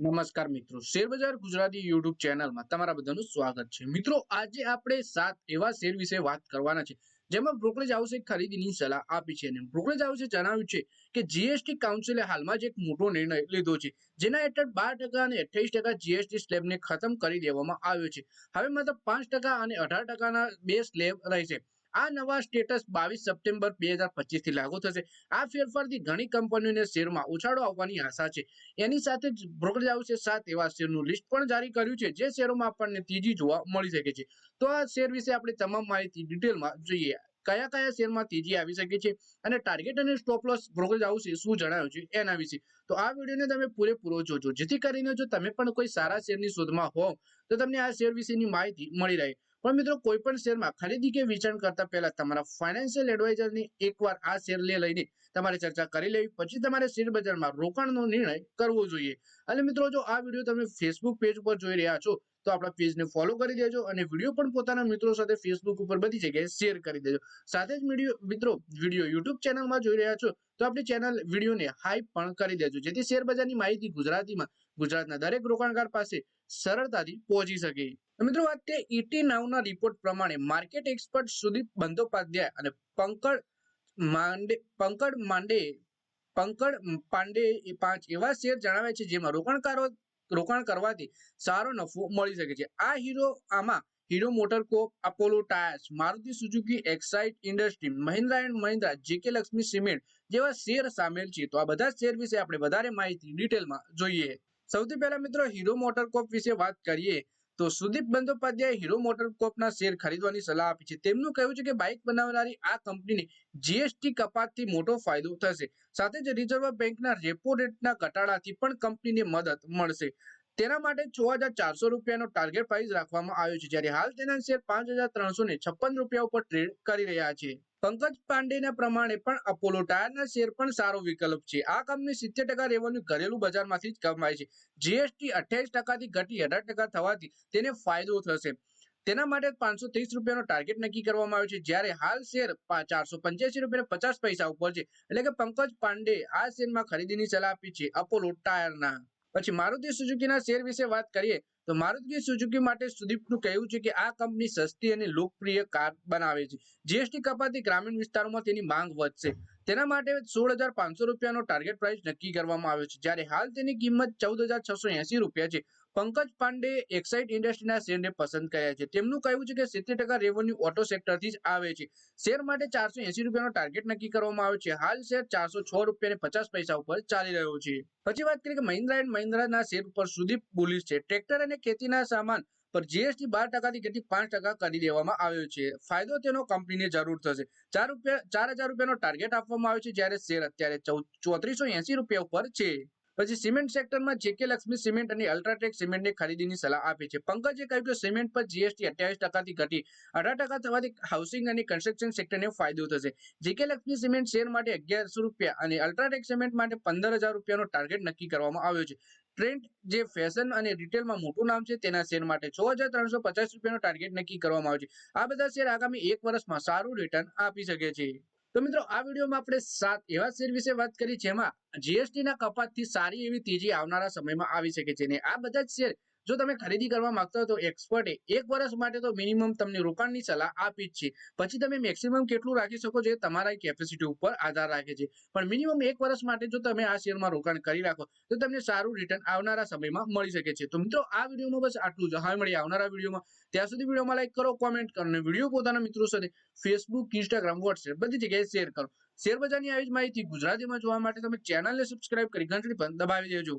નમસ્કાર મિત્રો, શેરબજાર ગુજરાતી યુટ્યુબ ચેનલમાં તમારા બધાનું સ્વાગત છે। મિત્રો, આજે આપણે 7 એવા શેર વિશે વાત કરવાના છે જેમાં બ્રોકરેજ હાઉસે ખરીદીની સલાહ આપી છે અને બ્રોકરેજ હાઉસે જણાવ્યું છે કે જીએસટી કાઉન્સિલે હાલમાં જ એક મોટો નિર્ણય લીધો છે જેના હેઠળ 12% અને 28% જીએસટી સ્લેબને ખતમ કરી દેવામાં આવ્યો છે। હવે માત્ર 5% અને 18%ના બે સ્લેબ રહેશે। આ નવા સ્ટેટસ 22 સપ્ટેમ્બર 2025 થી લાગુ થશે। આ ફેરફારથી ઘણી કંપનીઓને શેરમાં ઉછાળો આવવાની આશા છે। એની સાથે જ બ્રોકરેજ હાઉસે 7 એવા શેરનું લિસ્ટ પણ જારી કર્યું છે જે શેરોમાં આપણને તેજી જોવા મળી શકે છે। તો આ શેર વિશે આપણે તમામ માહિતી ડિટેલમાં જોઈએ। કયા કયા શેરમાં તેજી આવી શકે છે અને ટાર્ગેટ અને સ્ટોપ લોસ બ્રોકરેજ હાઉસે શું જણાવ્યું છે એના વિશે। તો આ વિડીયોને તમે પૂરેપૂરો જોજો જેથી કરીને જો તમે પણ કોઈ સારા શેરની શોધમાં હોવ તો તમને આ શેર વિશેની માહિતી મળી રહે। પણ મિત્રો, કોઈ પણ શેરમાં ખરીદી કે વેચાણ કરતા પહેલા તમારા ફાઇનાન્શિયલ એડવાઇઝરની એકવાર આ શેર લઈને તમારે ચર્ચા કરી લેવી, પછી તમારે શેર બજારમાં રોકાણનો નિર્ણય કરવો જોઈએ। અને મિત્રો, જો આ વિડીયો તમે ફેસબુક પેજ ઉપર જોઈ રહ્યા છો તો આપણા પેજને ફોલો કરી દેજો અને વિડીયો પણ પોતાના મિત્રો સાથે ફેસબુક ઉપર બધી જગ્યાએ શેર કરી દેજો। સાથે જ વિડીયો યુટ્યુબ ચેનલમાં જોઈ રહ્યા છો તો આપણી ચેનલ વિડીયોને હાઈપ પણ કરી દેજો જેથી શેર બજારની માહિતી ગુજરાતીમાં ગુજરાતના દરેક રોકાણકાર પાસે સરળતાથી પહોંચી શકે। મિત્રો, વાત તે ET નાઉના રિપોર્ટ પ્રમાણે માર્કેટ એક્સપર્ટ સુદીપ બંદોપાધ્યાય અને પંકડ પાંડે 5 એવા શેર જણાવે છે જેમાં રોકાણ કરવાથી સારો નફો મળી શકે છે। આમાં હીરો મોટરકોપ, અપોલો ટાયર્સ, મારુતિ સુઝુકી, એક્સાઇડ ઇન્ડસ્ટ્રી, મહિન્દ્રા એન્ડ મહિન્દ્રા, જેકે લક્ષ્મી સિમેન્ટ જેવા શેર સામેલ છે। તો આ બધા શેર વિશે આપણે વધારે માહિતી ડિટેલમાં જોઈએ। સૌથી પહેલા મિત્રો, હીરો મોટરકોપ વિશે વાત કરીએ તો સુદીપ બંદોપાધ્યાય હીરો મોટરકોપના શેર ખરીદવાની સલાહ આપી છે। તેમનું કહેવું છે કે બાઇક બનાવનારી આ કંપનીને જીએસટી કપાતથી મોટો ફાયદો થશે। સાથે જ રિઝર્વ બેંકના રેપો રેટના ઘટાડાથી પણ કંપનીને મદદ મળશે। તેના માટે 6400 રૂપિયાનો ટાર્ગેટ પ્રાઇસ રાખવામાં આવ્યો છે જ્યારે હાલ તેના શેર 5356 રૂપિયા ઉપર ટ્રેડ કરી રહ્યા છે। પંકજ પાંડેના પ્રમાણે પણ અપોલો ટાયરના શેર પણ સારો વિકલ્પ છે। આ કંપની 70% રેવન્યુ ઘરેલું બજારમાંથી જ કમાય છે। જીએસટી 28% થી ઘટી 18% થવાથી તેને ફાયદો થશે। તેના માટે 530 રૂપિયાનો ટાર્ગેટ નક્કી કરવામાં આવ્યો છે જ્યારે હાલ શેર 485 રૂપિયા 50 પૈસા ઉપર છે। એટલે કે પંકજ પાંડે આ શેરમાં ખરીદીની સલાહ આપી છે અપોલો ટાયરના। પછી મારુતિ સુઝુકીના શેર વિશે વાત કરીએ તો મારુતિ સુઝુકી માટે સુદીપનું કહેવું છે કે આ કંપની સસ્તી અને લોકપ્રિય કાર બનાવે છે। જીએસટી કપાતથી ગ્રામીણ વિસ્તારોમાં તેની માંગ વધશે। તેના માટે 16500 રૂપિયાનો ટાર્ગેટ પ્રાઇસ નક્કી કરવામાં આવ્યો છે જ્યારે હાલ તેની કિંમત 14680 રૂપિયા છે। પંકજ પાંડે એક્સાઇડ ઇન્ડસ્ટ્રીના શેરને પસંદ કર્યા છે। તેમનું કહેવું છે કે 70% રેવન્યુ ઓટો સેક્ટરથી જ આવે છે। શેર માટે 480 રૂપિયાનો ટાર્ગેટ નક્કી કરવામાં આવ્યો છે। હાલ શેર 406 રૂપિયા 50 પૈસા ઉપર ચાલી રહ્યો છે। પછી વાત કરીએ કે મહિન્દ્રા એન્ડ મહિન્દ્રાના શેર ઉપર સુદીપ બુલિશ છે। ટ્રેક્ટર અને ખેતીના સામાન પર જીએસટી 12% થી ઘટી 5% કરી દેવામાં આવ્યો છે। ફાયદો તેનો કંપનીને જરૂર થશે। 4000 રૂપિયાનો ટાર્ગેટ આપવામાં આવ્યો છે જ્યારે શેર અત્યારે 3480 રૂપિયા ઉપર છે। પછી સિમેન્ટ સેક્ટરમાં જેકે લક્ષ્મી સિમેન્ટ અને અલ્ટ્રાટેક સિમેન્ટને ખરીદીની સલાહ આપી છે। પંકજે કહ્યું કે સિમેન્ટ પર જીએસટી 28% થી ઘટી 18% થવાથી હાઉસિંગ અને કન્સ્ટ્રક્શન સેક્ટરને ફાયદો થશે। જેકે લક્ષ્મી સિમેન્ટ શેર માટે 1100 રૂપિયા અને અલ્ટ્રાટેક સિમેન્ટ માટે 15000 રૂપિયાનો ટાર્ગેટ નક્કી કરવામાં આવ્યો છે। ટ્રેન્ડ જે ફેશન અને રિટેલમાં મોટું નામ છે તેના શેર માટે 6350 રૂપિયાનો ટાર્ગેટ નક્કી કરવામાં આવ્યો છે। આ બધા શેર આગામી 1 વર્ષમાં સારું રિટર્ન આપી શકે છે। તો મિત્રો, આ વિડીયોમાં આપણે 7 એવા શેર વિશે વાત કરી જેમાં જીએસટીના કપાતથી સારી એવી તેજી આવનારા સમયમાં આવી શકે છે અને આ બધા જ શેર જો તમે ખરીદી કરવા માંગતા હો તો એક્સપર્ટે 1 વર્ષ માટે તો મિનિમમ તમને રોકાણની સલાહ આપી જ છે। પછી તમે મેક્સિમમ કેટલું રાખી શકો છો એ તમારા કેપેસિટી ઉપર આધાર રાખે છે। પણ મિનિમમ 1 વર્ષ માટે જો તમે આ શેરમાં રોકાણ કરી રાખો તો તમને સારું રિટર્ન આવનારા સમયમાં મળી શકે છે। તો મિત્રો, આ વિડીયોમાં બસ આટલું જ। હવે મળીએ આવનારા વિડીયોમાં। ત્યાં સુધી વિડીયોમાં લાઈક કરો, કોમેન્ટ કરો અને વિડીયો પોતાના મિત્રો સાથે ફેસબુક, ઇન્સ્ટાગ્રામ, વોટ્સએપ બધી જગ્યાએ શેર કરો। શેર બજારની આવી જ માહિતી ગુજરાતીમાં જોવા માટે તમે ચેનલને સબસ્ક્રાઇબ કરી ઘંટડી પણ દબાવી દેજો।